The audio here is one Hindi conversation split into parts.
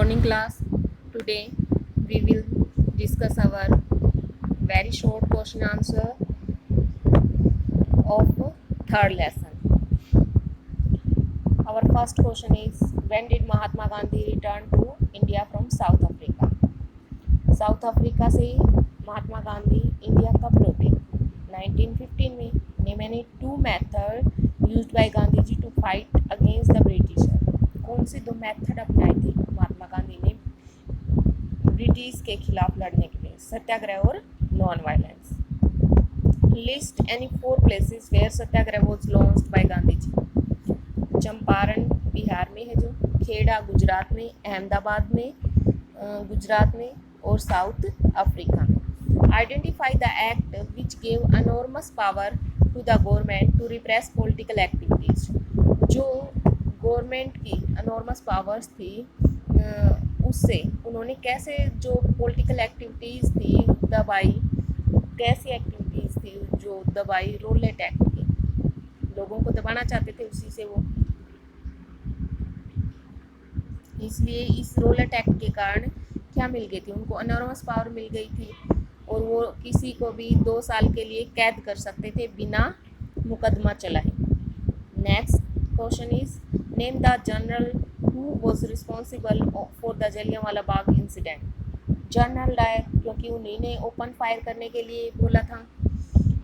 morning class. Today we will discuss our very short question answer of third lesson. Our first question is, when did Mahatma Gandhi return to India from South Africa? South Africa से महात्मा गांधी इंडिया कब लौटे? 1915 में. Name any two method used by Gandhi ji to fight against the britisher. कौन से दो मेथड अपनाए थे महात्मा गांधी ने ब्रिटिश के खिलाफ लड़ने के लिए? सत्याग्रह और non violence. List any 4 places where satyagraha was launched by Gandhi ji. Champaran Bihar में है, जो खेड़ा गुजरात में, अहमदाबाद में गुजरात में और साउथ अफ्रीका में. Identify the act which gave enormous power to the government to repress political activities. जो गवर्नमेंट की अनॉर्मस पावर्स थी उससे उन्होंने कैसे जो पॉलिटिकल एक्टिविटीज़ थी दबाई, कैसी एक्टिविटीज़ थी जो दबाई? रोलेट एक्ट की. लोगों को दबाना चाहते थे उसी से वो, इसलिए इस रोलेट एक्ट के कारण क्या मिल गई थी उनको? अनॉर्मस पावर मिल गई थी और वो किसी को भी 2 साल के लिए कैद कर सकते थे बिना मुकदमा चलाए. Next question is, name the general who was responsible for the Jallianwala Bagh incident. General Dyer, क्योंकि उन्हीं ने ओपन फायर करने के लिए बोला था.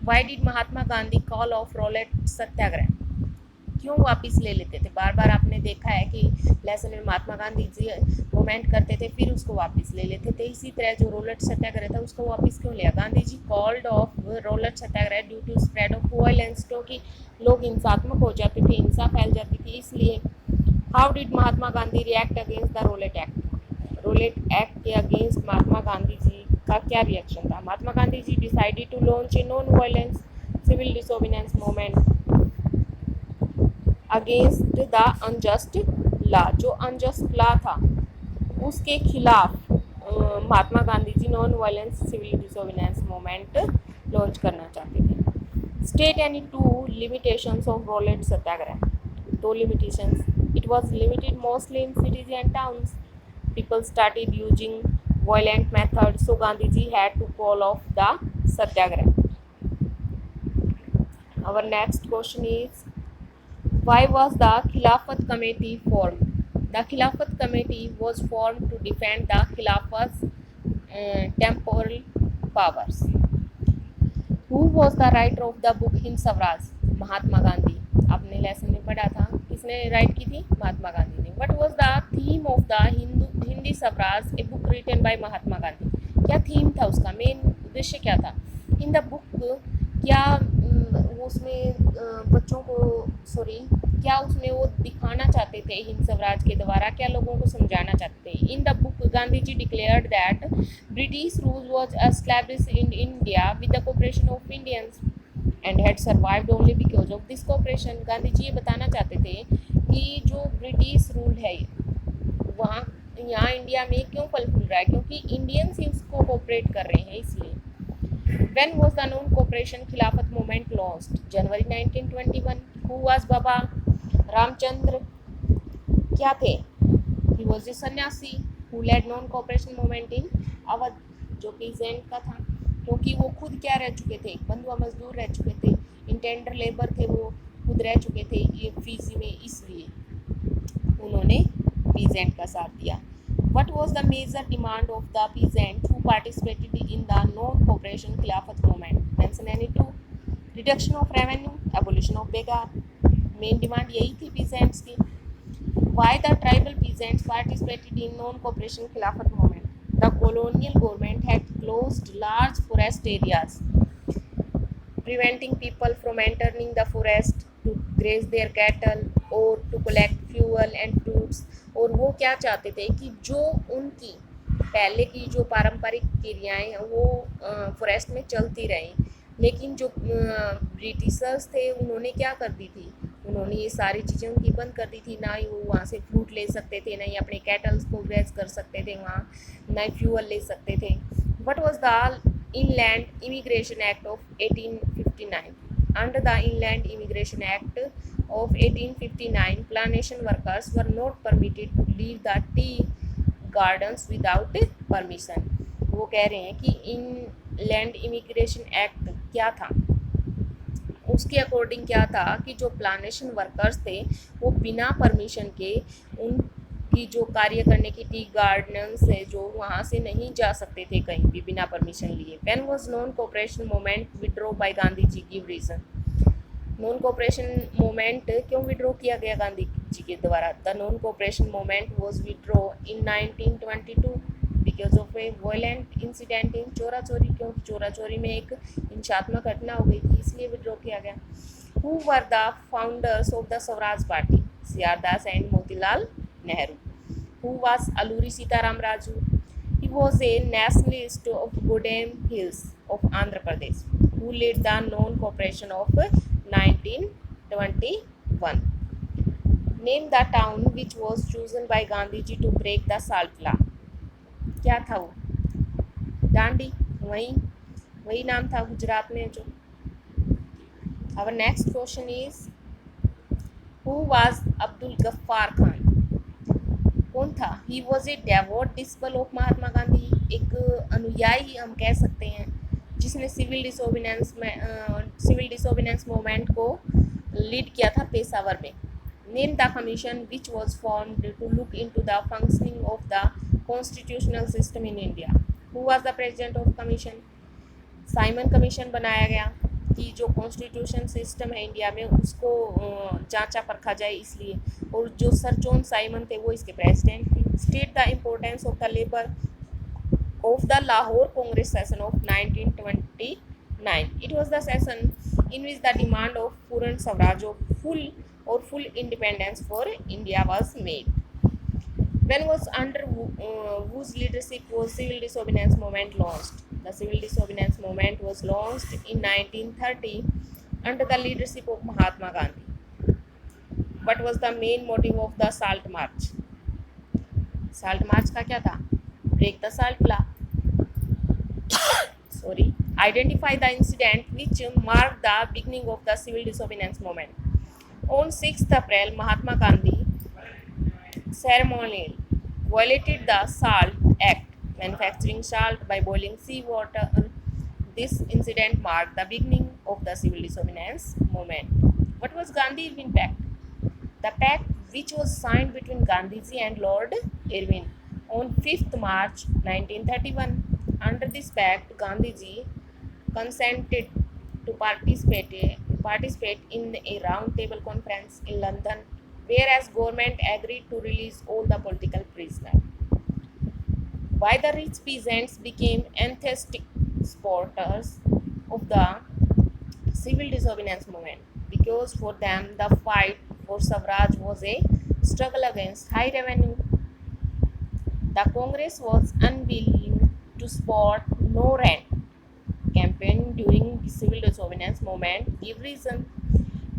Why did Mahatma Gandhi call off Rowlatt satyagraha. क्यों वापस ले लेते थे? बार बार आपने देखा है कि लेसन में महात्मा गांधी जी मूवमेंट करते थे फिर उसको वापस ले लेते थे. इसी तरह जो रोलेट सत्याग्रह था उसको वापस क्यों लिया? Gandhi ji called off Rowlatt satyagraha due to spread of violence, क्योंकि लोग हिंसात्मक हो जाते थे, हिंसा फैल जाती थी, इसलिए. How did Mahatma Gandhi react against the Rowlatt act. Rowlatt act के अगेंस्ट महात्मा गांधी जी का क्या रिएक्शन था? Mahatma Gandhi ji decided to launch a non violence civil disobedience movement against the unjust law. जो अनजस्ट लॉ था उसके खिलाफ Mahatma Gandhi ji non violence civil disobedience movement launch करना चाहते थे. State any 2 limitations of Rowlatt satyagraha. 2 limitations. It was limited mostly in cities and towns. People started using violent method, so Gandhi ji had to call off the satyagraha. Our next question is, why was the Khilafat committee formed? The Khilafat committee was formed to defend the Khilafat's temporal powers. Who was the writer of the book Hind Swaraj? Mahatma Gandhi. आपने लेसन में पढ़ा था, किसने राइट की थी? महात्मा गांधी ने. What was the theme of the Hindi Swaraj, a book written by Mahatma Gandhi? क्या थीम था उसका? मेन उद्देश्य क्या था? इन द बुक क्या उसमें बच्चों को क्या उसमें वो दिखाना चाहते थे हिंद स्वराज के द्वारा? क्या लोगों को समझाना चाहते थे? In the book Gandhi ji declared that British rule was established in India with the cooperation of Indians and had survived only because of this cooperation. Gandhi ji ये बताना चाहते थे कि जो ब्रिटिश रूल है वहाँ यहाँ इंडिया में क्यों फल फूल रहा है? क्योंकि इंडियंस ही उसको कोऑपरेट कर रहे हैं, इसलिए. When was the non-cooperation Khilafat movement launched? January 1921. Who was Baba Ramchandra? क्या थे? He was a sannyasi who led non-cooperation movement in Awadh, जो पीजेंट का था, क्योंकि वो खुद क्या रह चुके थे? बंधुआ मजदूर रह चुके थे, इंटेंडर लेबर थे, वो खुद रह चुके थे ये फीजी में, इसलिए उन्होंने पीजेंट का साथ दिया. What was the major demand of the peasants who participated in the non-cooperation Khilafat movement? Mention any 2. Reduction of revenue, abolition of begar. Main demand यही थी peasants की. Why the tribal peasants participated in non-cooperation Khilafat movement? The colonial government had closed large forest areas, preventing people from entering the forest to graze their cattle or to collect fuel and fruits. और वो क्या चाहते थे कि जो उनकी पहले की जो पारंपरिक क्रियाएं हैं वो फॉरेस्ट में चलती रहें, लेकिन जो ब्रिटिशर्स थे उन्होंने क्या कर दी थी? उन्होंने ये सारी चीज़ें उनकी बंद कर दी थी. ना ही वो वहाँ से फ्रूट ले सकते थे, ना ही अपने कैटल्स को ग्रेज कर सकते थे वहाँ, ना ही फ्यूअल ले सकते थे. What was the inland immigration act of 1859? Under the Inland Immigration Act of 1859, plantation workers were not permitted to leave the tea gardens without permission। वो कह रहे हैं कि इनलैंड इमिग्रेशन एक्ट क्या था, उसके अकॉर्डिंग क्या था कि जो प्लांटेशन वर्कर्स थे वो बिना परमिशन के उनकी जो कार्य करने की टी गार्डन्स है जो वहाँ से नहीं जा सकते थे कहीं भी बिना परमिशन लिए। When was non cooperation movement withdraw by Gandhi ji, give reason. Non cooperation movement क्यों विड्रॉ किया गया गांधी जी के द्वारा? The non cooperation movement was withdraw in 1922 because of a violent incident in Chaura Chauri, क्योंकि चोरा चोरी में एक हिंसात्मक घटना हो गई थी, इसलिए विड्रॉ किया गया। Who were the founders of the Swaraj party? CR. Das and Motilal Nehru. Who was Alluri Sitaram Raju? He was a nationalist of Godem Hills of Andhra Pradesh who led the non-cooperation of 1921. Name the town which was chosen by Gandhi ji to break the salt law. क्या था वो? डांडी, वही नाम था गुजरात में जो। Our next question is who was Abdul Ghaffar Khan? कौन था? He was a devout disciple of Mahatma Gandhi, एक अनुयायी हम कह सकते हैं जिसने सिविल डिसोबिनेंस मूवमेंट को लीड किया था पेशावर में। Name the commission which was formed to look into the functioning of the constitutional system in India. Who was the president of commission? Simon commission बनाया गया कि जो कॉन्स्टिट्यूशन सिस्टम है इंडिया में उसको जांचा परखा जाए इसलिए, और जो सर जॉन साइमन थे वो इसके प्रेसिडेंट थे। State the importance of the labour of the Lahore Congress session of 1929। It was the session in which the demand of purna swaraj of full independence for India was made. When was under whose leadership was civil disobedience movement launched? The civil disobedience movement was launched in 1930 under the leadership of Mahatma Gandhi. What was the main motive of the Salt March? Salt March का क्या था? Break the salt law. Sorry. Identify the incident which marked the beginning of the civil disobedience movement. On 6th April, Mahatma Gandhi ceremonially violated the Salt Act, manufacturing salt by boiling seawater. This incident marked the beginning of the civil disobedience movement. What was Gandhi-Irwin Pact? The pact which was signed between Gandhiji and Lord Irwin on 5th March 1931. Under this pact, Gandhiji consented to participate in a round-table conference in London, whereas government agreed to release all the political prisoners. Why the rich peasants became enthusiastic supporters of the civil disobedience movement? Because for them the fight for Swaraj was a struggle against high revenue. The Congress was unwilling to support no rent campaign during the civil disobedience movement. Give reason.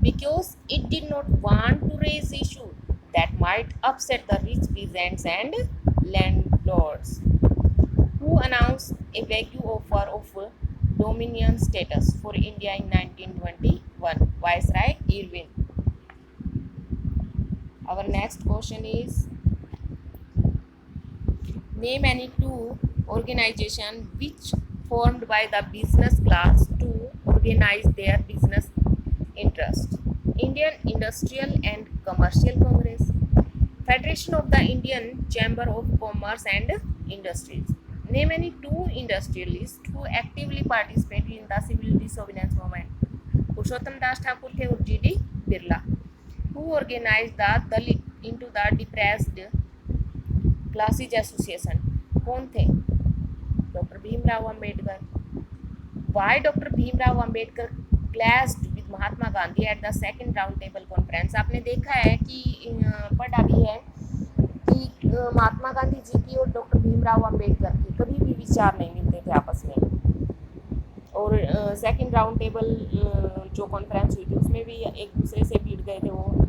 Because it did not want to raise issues that might upset the rich peasants and landlords. Who announced a vague offer of dominion status for India in 1921? Viceroy Irwin. Our next question is name any two organizations which formed by the business class to organize their business interest. Indian Industrial and Commercial Congress, Federation of the Indian Chamber of Commerce and Industries. Name any two industrialists who actively participated in the civil disobedience movement. Purushottam Das Thakur थे और G.D. Birla. Who organized the Dalit into the depressed classes association? कौन थे? Dr. Bhimrao Ambedkar. Why Dr. Bhimrao Ambedkar clashed with Mahatma Gandhi at the second round table conference? आपने देखा है कि पढ़ा भी है कि महात्मा गांधी जी की और डॉक्टर भीमराव अंबेडकर की कभी भी विचार नहीं मिलते थे आपस में, और सेकेंड राउंड टेबल जो कॉन्फ्रेंस हुई थी उसमें भी एक दूसरे से भिड़ गए थे। वो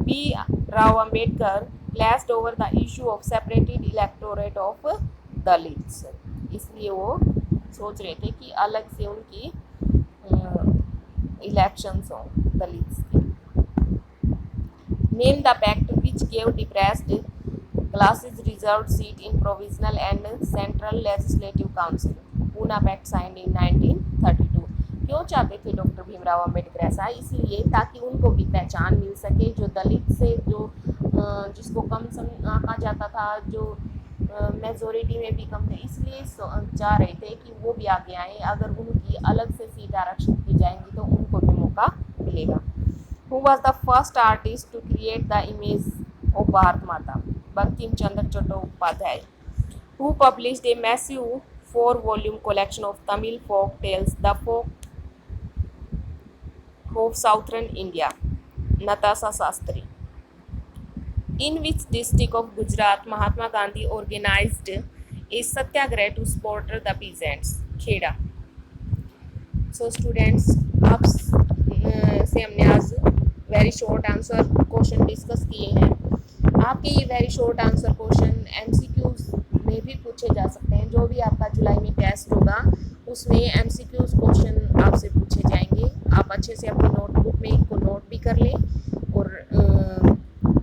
B Rao Ambedkar clashed over the issue of separated electorate of Dalits, इसलिए वो सोच रहे थे कि अलग से उनकी इलेक्शंस हों दलित्स की। Name the pact which gave depressed Classes reserved seat in provisional and central legislative council. Poona pact sign in 1932। क्यों चाहते थे डॉक्टर भीमराव अंबेडकर ऐसा? इसलिए ताकि उनको भी पहचान मिल सके, जो दलित से जो जिसको कम आंका जाता था, जो मेजोरिटी में भी कम थे, इसलिए चाह रहे थे कि वो भी आगे आए। अगर उनकी अलग से सीट आरक्षित की जाएंगी तो उनको भी मौका मिलेगा। Who was the first artist to create the image of Bharat Mata? Bankim Chandra Chattopadhyay. Who published a massive 4-volume collection of Tamil folk tales, The Folk of Southern India? Natasha Sastry. In which district of Gujarat Mahatma Gandhi organized a satyagraha to support the peasants? Kheda. So students, आप से हमने आज very short answer question discuss किए हैं। आपके ये very short answer question MCQs में भी पूछे जा सकते हैं। जो भी आपका जुलाई में टेस्ट होगा उसमें एमसीक्यूज क्वेश्चन आपसे पूछे जाएंगे। आप अच्छे से अपनी नोटबुक में इनको नोट भी कर लें और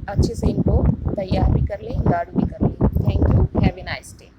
अच्छे से इनको तैयार भी कर लें, याद भी कर लें। Thank you, have a nice day.